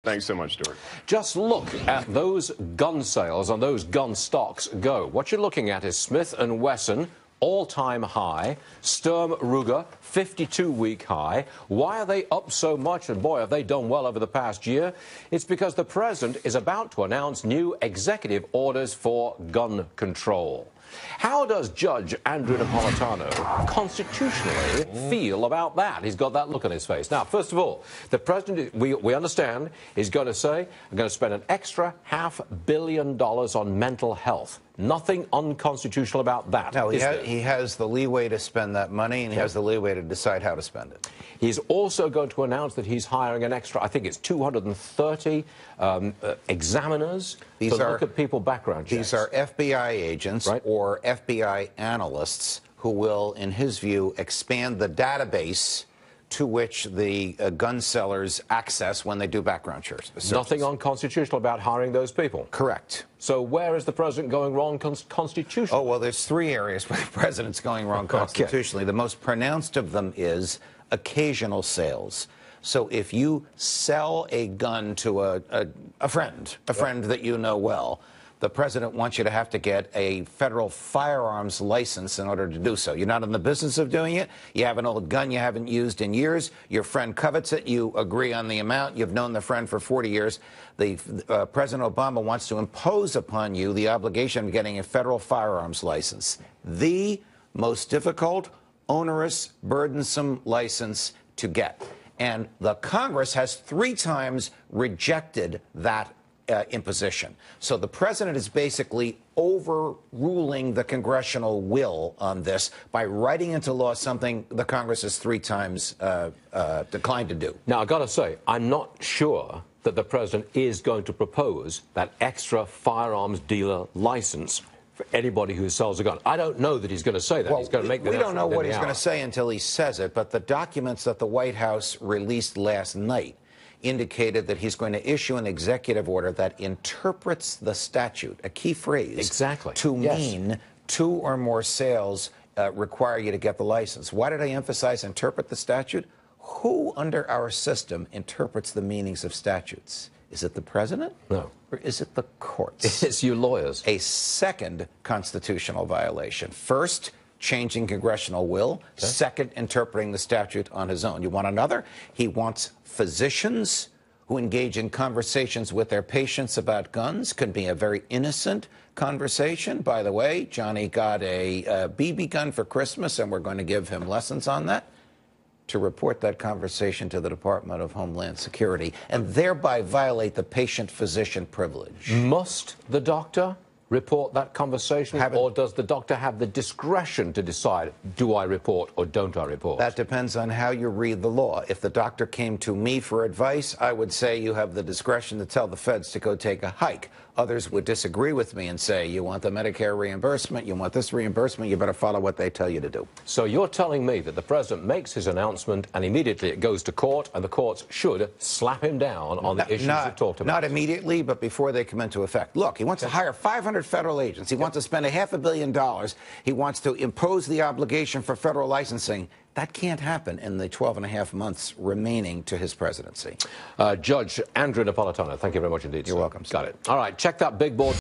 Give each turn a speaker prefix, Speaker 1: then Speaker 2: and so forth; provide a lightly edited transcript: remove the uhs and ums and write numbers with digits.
Speaker 1: Thanks so much, Stuart.
Speaker 2: Just look at those gun sales and those gun stocks go. What you're looking at is Smith & Wesson, all-time high, Sturm Ruger, 52-week high. Why are they up so much? And boy, have they done well over the past year. It's because the president is about to announce new executive orders for gun control. How does Judge Andrew Napolitano constitutionally feel about that? He's got that look on his face. Now, first of all, the president, we understand, is going to say, I'm going to spend an extra $500 million on mental health. Nothing unconstitutional about that.
Speaker 3: No, he has the leeway to spend that money, and he has the leeway to decide how to spend it.
Speaker 2: He's also going to announce that he's hiring an extra, I think it's 230 examiners to look at people background checks.
Speaker 3: These are FBI agents or FBI analysts who will, in his view, expand the database to which the gun sellers access when they do background checks.
Speaker 2: Nothing unconstitutional about hiring those people?
Speaker 3: Correct.
Speaker 2: So where is the president going wrong constitutionally?
Speaker 3: Oh, well, there's three areas where the president's going wrong constitutionally. The most pronounced of them is occasional sales. So if you sell a gun to a friend that you know well, the president wants you to have to get a federal firearms license in order to do so. You're not in the business of doing it. You have an old gun you haven't used in years. Your friend covets it. You agree on the amount. You've known the friend for 40 years. President Obama wants to impose upon you the obligation of getting a federal firearms license. The most difficult, onerous, burdensome license to get. And the Congress has 3 times rejected that imposition. So the president is basically overruling the congressional will on this by writing into law something the Congress has 3 times declined to do.
Speaker 2: Now, I've got to say, I'm not sure that the president is going to propose that extra firearms dealer license for anybody who sells a gun. I don't know that he's going to say that.
Speaker 3: Well,
Speaker 2: he's going to make that.
Speaker 3: We don't know what he's going to say until he says it, but the documents that the White House released last night indicated that he's going to issue an executive order that interprets the statute, a key phrase, to mean 2 or more sales require you to get the license. Why did I emphasize interpret the statute? Who under our system interprets the meanings of statutes? Is it the president?
Speaker 2: No.
Speaker 3: Or is it the courts?
Speaker 2: It's you lawyers.
Speaker 3: A second constitutional violation. First, changing congressional will. Okay. Second, interpreting the statute on his own. You want another? He wants physicians who engage in conversations with their patients about guns. Could be a very innocent conversation. By the way, Johnny got a BB gun for Christmas, and we're going to give him lessons on that. To report that conversation to the Department of Homeland Security and thereby violate the patient-physician privilege.
Speaker 2: Must the doctor report that conversation, or does the doctor have the discretion to decide, do I report or don't I report?
Speaker 3: That depends on how you read the law. If the doctor came to me for advice, I would say you have the discretion to tell the feds to go take a hike. Others would disagree with me and say, you want the Medicare reimbursement, you want this reimbursement, you better follow what they tell you to do.
Speaker 2: So you're telling me that the president makes his announcement and immediately it goes to court, and the courts should slap him down on the issues we've talked about?
Speaker 3: Not immediately, but before they come into effect. Look, he wants to hire 500 federal agents. He wants to spend $500 million. He wants to impose the obligation for federal licensing. That can't happen in the 12.5 months remaining to his presidency.
Speaker 2: Judge Andrew Napolitano, thank you very much indeed.
Speaker 3: You're welcome.
Speaker 2: Got it. All right, check that big board.